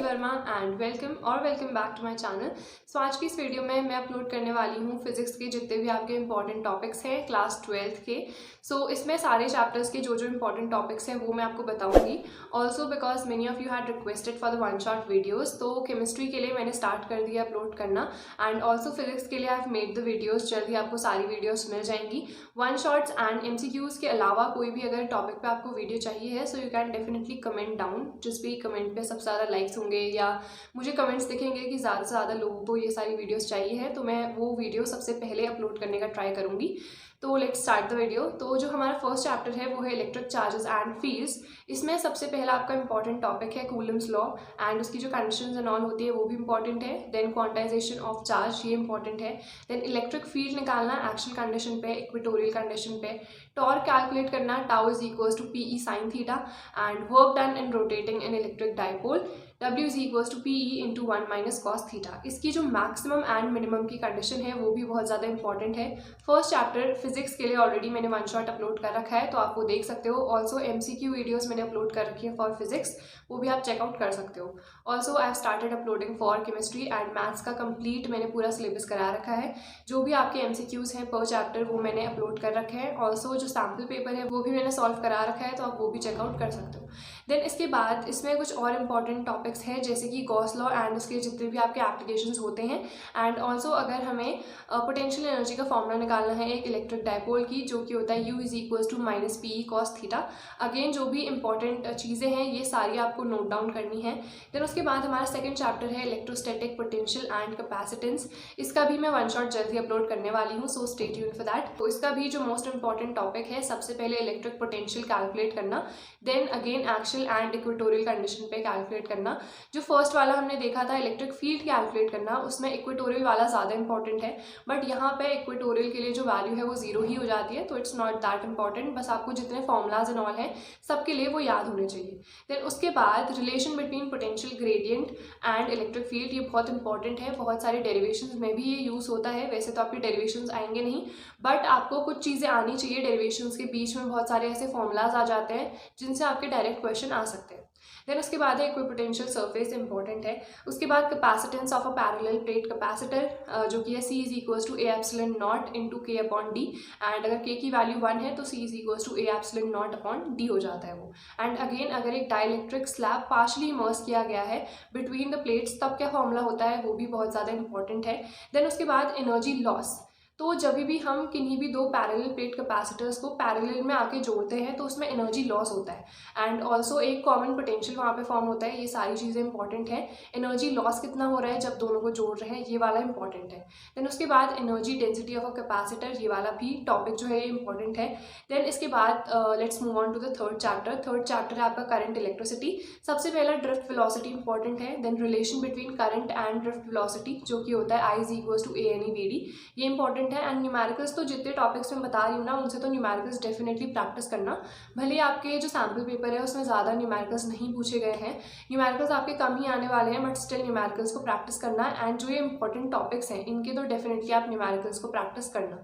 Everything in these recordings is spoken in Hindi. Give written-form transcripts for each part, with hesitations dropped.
Verma and welcome back to my channel. So आज की इस वीडियो में मैं अपलोड करने वाली हूँ फिजिक्स के जितने भी आपके इंपॉर्टेंट टॉपिक्स हैं क्लास 12th के। सो इसमें सारे चैप्टर्स के जो इंपॉर्टेंट टॉपिक्स हैं वो मैं आपको बताऊंगी। Also because many of you had requested for the one shot videos, तो केमिस्ट्री के लिए मैंने स्टार्ट कर दिया अपलोड करना एंड ऑल्सो फिजिक्स के लिए I have made the videos. जल्द ही आपको सारी वीडियोज़ मिल जाएंगी। वन शॉट्स एंड MCQs के अलावा कोई भी अगर टॉपिक पे आपको वीडियो चाहिए है सो you can definitely comment down. जिस भी कमेंट पे सबसे ज़्यादा लाइक्स होंगे या मुझे कमेंट्स दिखेंगे कि ज़्यादा से ज़्यादा लोगों को ये सारी वीडियोस चाहिए है तो मैं वो वीडियो सबसे पहले अपलोड करने का ट्राई करूँगी। तो लेट्स स्टार्ट द वीडियो। तो जो हमारा फर्स्ट चैप्टर है वो है इलेक्ट्रिक चार्जेस एंड फील्ड्स। इसमें सबसे पहला आपका इंपॉर्टेंट टॉपिक है कूलम्स लॉ एंड उसकी जो कंडीशंस एंड ऑल होती है वो भी इंपॉर्टेंट है। देन क्वांटाइजेशन ऑफ चार्ज, ये इंपॉर्टेंट है। देन इलेक्ट्रिक फील्ड निकालना एक्चुअल कंडीशन पे, इक्वेटोरियल कंडीशन पे। टॉर्क कैलकुलेट करना, tau is equals to PE sin theta and work done in rotating an electric dipole, W is equals to PE into 1 minus cos theta. इसकी जो मैक्सिमम एंड मिनिमम की कंडीशन है वो भी बहुत ज़्यादा इंपॉर्टेंट है। फर्स्ट चैप्टर फिजिक्स के लिए ऑलरेडी मैंने वन शॉट अपलोड कर रखा है तो आप वो देख सकते हो। ऑल्सो MCQ वीडियोज़ मैंने अपलोड कर रखी है फॉर फिजिक्स, वो भी आप चेकआउट कर सकते हो। Also I have started uploading for chemistry and maths का कंप्लीट मैंने पूरा सिलेबस करा रखा है। जो भी आपके MCQs हैं पर चैप्टर वो मैंने अपलोड कर रखे हैं। ऑल्सो जो सैम्पल पेपर है वो भी मैंने सॉल्व करा रखा है तो आप वो भी चेकआउट कर सकते हो। देन इसके बाद इसमें कुछ और इंपॉर्टेंट टॉपिक्स हैं जैसे कि गॉस लॉ एंड उसके जितने भी आपके एप्लीकेशंस होते हैं। एंड ऑल्सो अगर हमें पोटेंशियल एनर्जी का फॉर्मूला निकालना है एक इलेक्ट्रिक डाइपोल की, जो कि होता है U is equals to minus PE cos theta. Again जो भी इंपॉर्टेंट चीज़ें हैं ये सारी आपको नोट डाउन करनी है। देन उसके बाद हमारा सेकंड चैप्टर है इलेक्ट्रोस्टैटिक पोटेंशियल एंड कैपेसिटेंस। इसका भी मैं वन शॉट जल्दी अपलोड करने वाली हूँ, so stay tuned for that. तो इसका भी जो मोस्ट इंपॉर्टेंट टॉपिक है, सबसे पहले इलेक्ट्रिक पोटेंशियल कैलकुलेट करना, then again actual and equatorial condition पे कैलकुलेट करना। जो फर्स्ट वाला हमने देखा था इलेक्ट्रिक फील्ड कैलकुलेट करना, उसमें इक्वेटोरियल वाला ज़्यादा इंपॉर्टेंट है, बट यहाँ पे इक्वेटोरियल के लिए जो वैल्यू है वो 0 ही हो जाती है तो इट्स नॉट दैट इंपॉर्टेंट। बस आपको जितने फॉर्मूलाज एंड ऑल हैं सबके लिए वो याद होने चाहिए। देन उसके बाद relation between potential gradient and electric field, ये बहुत इंपॉर्टेंट है। बहुत सारे डेरिवेशंस में भी ये यूज़ होता है। वैसे तो आपके डेरिवेशंस आएंगे नहीं, बट आपको कुछ चीज़ें आनी चाहिए। डेरिवेशंस के बीच में बहुत सारे ऐसे फॉर्मूलाज आ जाते हैं जिनसे आपके डायरेक्ट क्वेश्चन आ सकते हैं। देन उसके बाद है इक्विपोटेंशियल सरफेस, इंपॉर्टेंट है। उसके बाद capacitance of a parallel plate capacitor, जो कि है C is equals to A epsilon naught into K upon D। And अगर K की वैल्यू 1 है तो C is equals to A epsilon naught upon D हो जाता है वो। एंड अगेन अगर एक डाइलेक्ट्रिक स्लैब पार्शली इमर्स किया गया है बिटवीन द प्लेट्स तब क्या फॉर्मूला होता है वो भी बहुत ज़्यादा इंपॉर्टेंट है। देन उसके बाद एनर्जी लॉस। तो जब भी हम किन्हीं भी दो पैरेलल प्लेट कैपेसिटर्स को पैरेलल में आके जोड़ते हैं तो उसमें एनर्जी लॉस होता है एंड ऑल्सो एक कॉमन पोटेंशियल वहाँ पे फॉर्म होता है। ये सारी चीज़ें इंपॉर्टेंट हैं। एनर्जी लॉस कितना हो रहा है जब दोनों को जोड़ रहे हैं, ये वाला इंपॉर्टेंट है। देन उसके बाद energy density of a capacitor, ये वाला भी टॉपिक जो है ये इंपॉर्टेंट है। देन इसके बाद let's move on to the third chapter. Third chapter है आपका करंट इलेक्ट्रिसिटी। सबसे पहला ड्रिफ्ट वेलोसिटी इंपॉर्टेंट है। Then relation between current and drift velocity, जो कि होता है I is equals to ANEVD, ये इंपॉर्टेंट है। एंड न्यूमेरिकल्स तो जितने टॉपिक्स मैं बता रही हूँ ना उनसे तो न्यूमेरिकल्स डेफिनेटली प्रैक्टिस करना। भले आपके जो सैम्पल पेपर है उसमें ज़्यादा न्यूमेरिकल्स नहीं पूछे गए हैं, न्यूमेरिकल्स आपके कम ही आने वाले हैं, बट स्टिल न्यूमेरिकल्स को प्रैक्टिस करना। एंड जो ये इंपॉर्टेंट टॉपिक्स हैं इनके तो डेफिनेटली आप न्यूमेरिकल्स को प्रैक्टिस करना।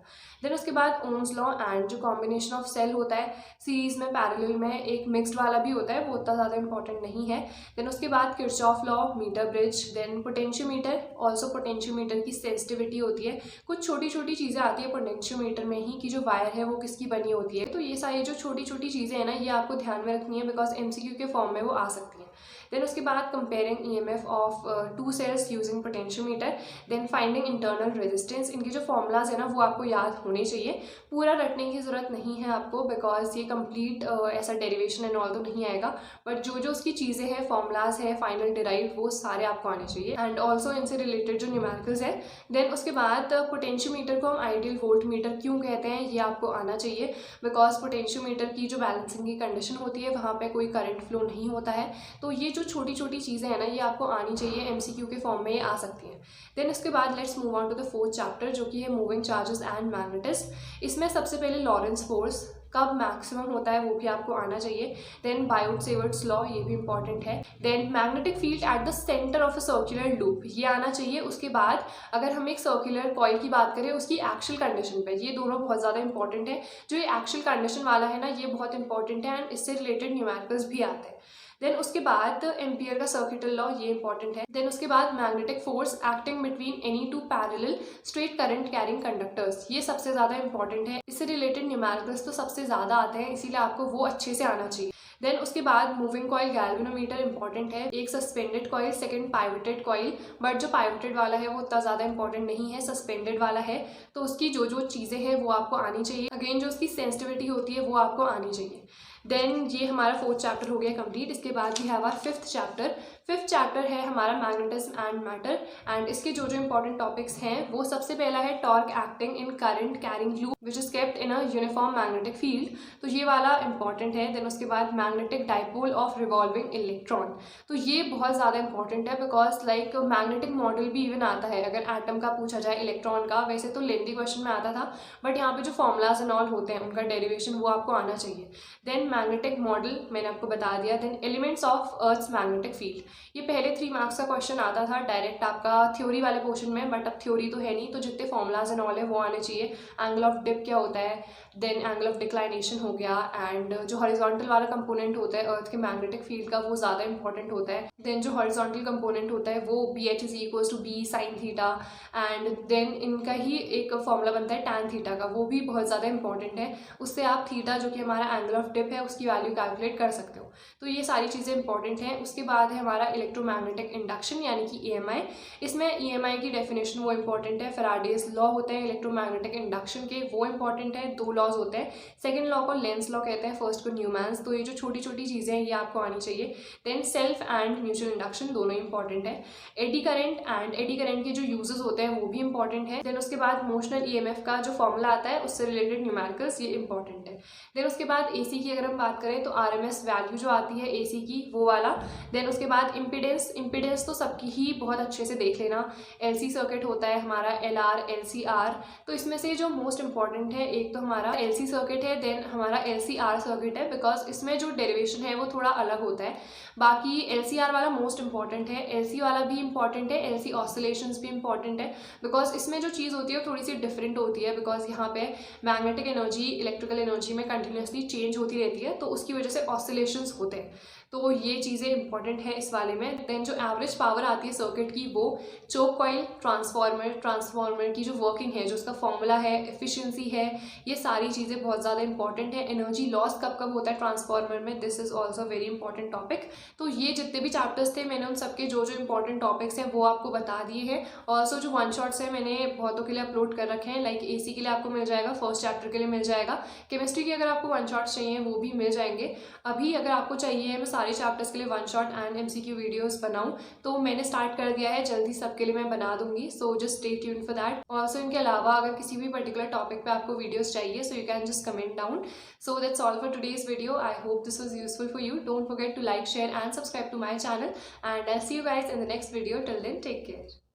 देन उसके बाद ओम्स लॉ एंड जो कॉम्बिनेशन ऑफ सेल होता है सीरीज में पैरेलल में, एक मिक्स्ड वाला भी होता है, वो उतना ज़्यादा इंपॉर्टेंट नहीं है। देन उसके बाद Kirchhoff law, meter bridge, then potentiometer. Also potentiometer की सेंसिटिविटी होती है, कुछ छोटी छोटी चीज़ें आती है पोटेंशियोमीटर में ही कि जो वायर है वो किसकी बनी होती है। तो ये सारी जो छोटी छोटी चीज़ें हैं ना ये आपको ध्यान में रखनी है बिकॉज MCQ के फॉर्म में वो आ सकती हैं। देन उसके बाद comparing EMF of two cells using potentiometer, then finding internal resistance. इनके जो फॉर्मूलाज है ना वो आपको याद होने चाहिए। पूरा रटने की ज़रूरत नहीं है आपको बिकॉज ये कंप्लीट ऐसा डेरिवेशन एंड ऑल तो नहीं आएगा, बट जो जो उसकी चीज़ें हैं, फॉर्मूलाज है, फाइनल डिराइव, वो सारे आपको आने चाहिए। एंड ऑल्सो इनसे रिलेटेड जो न्यूमेरिकल्स है। देन उसके बाद पोटेंशियोमीटर को हम आइडियल वोल्ट मीटर क्यों कहते हैं ये आपको आना चाहिए बिकॉज पोटेंशियोमीटर की जो बैलेंसिंग की कंडीशन होती है वहाँ पे कोई करंट फ्लो नहीं होता है। तो ये जो छोटी छोटी चीज़ें हैं ना ये आपको आनी चाहिए, MCQ के फॉर्म में ये आ सकती हैं। देन इसके बाद let's move on to the fourth chapter, जो कि है मूविंग चार्जेस एंड मैग्नेटिज्म। इसमें सबसे पहले लॉरेंस फोर्स कब मैक्सिमम होता है वो भी आपको आना चाहिए। देन बायोट-सेवर्ट्स लॉ, ये भी इंपॉर्टेंट है। Then magnetic field at the centre of a circular loop, ये आना चाहिए। उसके बाद अगर हम एक सर्कुलर कॉइल की बात करें उसकी एक्चुअल कंडीशन पे, ये दोनों बहुत ज़्यादा इंपॉर्टेंट है। जो ये एक्चुअल कंडीशन वाला है ना ये बहुत इंपॉर्टेंट है एंड इससे रिलेटेड न्यूमेरिकल्स भी आते हैं। देन उसके बाद एम्पियर का सर्किटल लॉ, ये इंपॉर्टेंट है। देन उसके बाद magnetic force acting between any two parallel straight current carrying conductors, ये सबसे ज़्यादा इंपॉर्टेंट है। इससे रिलेटेड न्यूमेरिकल्स तो सबसे ज़्यादा आते हैं, इसीलिए आपको वो अच्छे से आना चाहिए। देन उसके बाद मूविंग कॉइल गैल्वेनोमीटर इंपॉर्टेंट है। एक suspended coil, second pivoted coil, but जो पाइवटेड वाला है वो उतना ज़्यादा इंपॉर्टेंट नहीं है, सस्पेंडेड वाला है। तो उसकी जो जो चीज़ें हैं वो आपको आनी चाहिए। अगेन जो उसकी सेंसिटिविटी होती है वो आपको आनी चाहिए। देन ये हमारा 4th चैप्टर हो गया कंप्लीट। इसके बाद वी हैव आवर 5th चैप्टर। 5th चैप्टर है हमारा मैग्नेटिज्म एंड मैटर, एंड इसके जो जो इंपॉर्टेंट टॉपिक्स हैं वो सबसे पहला है torque acting in current carrying loop which is kept in a uniform magnetic field, तो ये वाला इंपॉर्टेंट है। देन उसके बाद magnetic dipole of revolving electron, तो ये बहुत ज़्यादा इंपॉर्टेंट है बिकॉज लाइक मैग्नेटिक मॉडल भी इवन आता है अगर एटम का पूछा जाए, इलेक्ट्रॉन का। वैसे तो लेंथी क्वेश्चन में आता था, बट यहाँ पे जो फॉर्मूलाज एंड ऑल होते हैं उनका डेरिवेशन वो आपको आना चाहिए। देन मैग्नेटिक मॉडल मैंने आपको बता दिया। Then elements of earth's magnetic field, ये पहले 3 मार्क्स का क्वेश्चन आता था डायरेक्ट आपका थ्योरी वाले पोर्शन में, बट अब थ्योरी तो है नहीं, तो जितने फॉर्मूलाज एंड ऑल है वो आने चाहिए। एंगल ऑफ डिप क्या होता है, देन एंगल ऑफ डिक्लाइनेशन हो गया, एंड जो हॉरिजॉन्टल वाला कंपोनेंट होता है अर्थ के मैग्नेटिक फील्ड का वो ज़्यादा इंपॉर्टेंट होता है। देन जो हॉरिजॉन्टल कंपोनेंट होता है वो BH is equals to B sin theta, and then इनका ही एक फॉर्मूला बनता है tan थीटा का, वो भी बहुत ज़्यादा इंपॉर्टेंट है। उससे आप थीटा जो कि हमारा एंगल ऑफ डिप है उसकी वैल्यू कैलकुलेट कर सकते हो। तो ये सारी चीज़ें इंपॉर्टेंट हैं। उसके बाद है हमारा इलेक्ट्रोमैग्नेटिक इंडक्शन यानी कि EMI। इसमें EMI की डेफिनेशन वो इंपॉर्टेंट है। फैराडेज लॉ होते हैं इलेक्ट्रोमैग्नेटिक इंडक्शन के, वो इंपॉर्टेंट है। 2 लॉज होते हैं, सेकंड लॉ को लेंस लॉ कहते हैं, फर्स्ट को न्यूमैन्स। तो ये जो छोटी छोटी चीज़ें हैं ये आपको आनी चाहिए। Then self and mutual induction दोनों इंपॉर्टेंट है। Eddy current and eddy current के जो यूजेस होते हैं वो भी इंपॉर्टेंट है। देन उसके बाद मोशनल EMF का जो फॉर्मूला आता है उससे रिलेटेड न्यूमेरिकल्स, ये इंपॉर्टेंट है। देन उसके बाद AC की अगर हम बात करें तो RMS वैल्यू जो आती है AC की वो वाला। देन उसके बाद इम्पीडेंस तो सबकी ही बहुत अच्छे से देख लेना। LC सर्किट होता है हमारा LR LCR, तो इसमें से जो मोस्ट इंपॉर्टेंट है एक तो हमारा LC सर्किट है, देन हमारा LCR सर्किट है, बिकॉज इसमें जो डेरिवेशन है वो थोड़ा अलग होता है। बाकी LCR वाला मोस्ट इंपॉर्टेंट है, LC वाला भी इंपॉर्टेंट है, LC ऑसिलेशंस भी इंपॉर्टेंट है, बिकॉज इसमें जो चीज़ होती है थोड़ी सी डिफरेंट होती है, बिकॉज यहाँ पे मैग्नेटिक एनर्जी इलेक्ट्रिकल एनर्जी में कंटिन्यूसली चेंज होती रहती है, तो उसकी वजह से ऑसिलेशंस होते हैं। तो ये चीज़ें इंपॉर्टेंट है इस वाले में। देन जो एवरेज पावर आती है सर्किट की वो चोक कॉइल, ट्रांसफार्मर की जो वर्किंग है, जो उसका फॉर्मूला है, एफिशिएंसी है, ये सारी चीज़ें बहुत ज़्यादा इंपॉर्टेंट है। एनर्जी लॉस कब कब होता है ट्रांसफार्मर में, this is also very important topic. तो ये जितने भी चैप्टर्स थे मैंने उन सबके जो जो इंपॉर्टेंट टॉपिक्स हैं वो आपको बता दिए हैं। ऑल्सो जो 1 शॉट्स है मैंने बहुतों के लिए अपलोड कर रखे हैं, लाइक AC के लिए आपको मिल जाएगा, फर्स्ट चैप्टर के लिए मिल जाएगा, केमिस्ट्री के अगर आपको 1 शॉट्स चाहिए वो भी मिल जाएंगे। अभी अगर आपको चाहिए मैं सारे चैप्टर्स के लिए 1 शॉट एंड MCQ वीडियोस बनाऊं तो मैंने स्टार्ट कर दिया है, जल्दी सबके लिए मैं बना दूंगी, so just stay tuned for that. Also इनके अलावा अगर किसी भी पर्टिकुलर टॉपिक पे आपको वीडियोस चाहिए so you can just comment down. So that's all for today's video. I hope this was useful for you. Don't forget to like, share and subscribe to my channel, and I see you guys in the next video. Till then take care.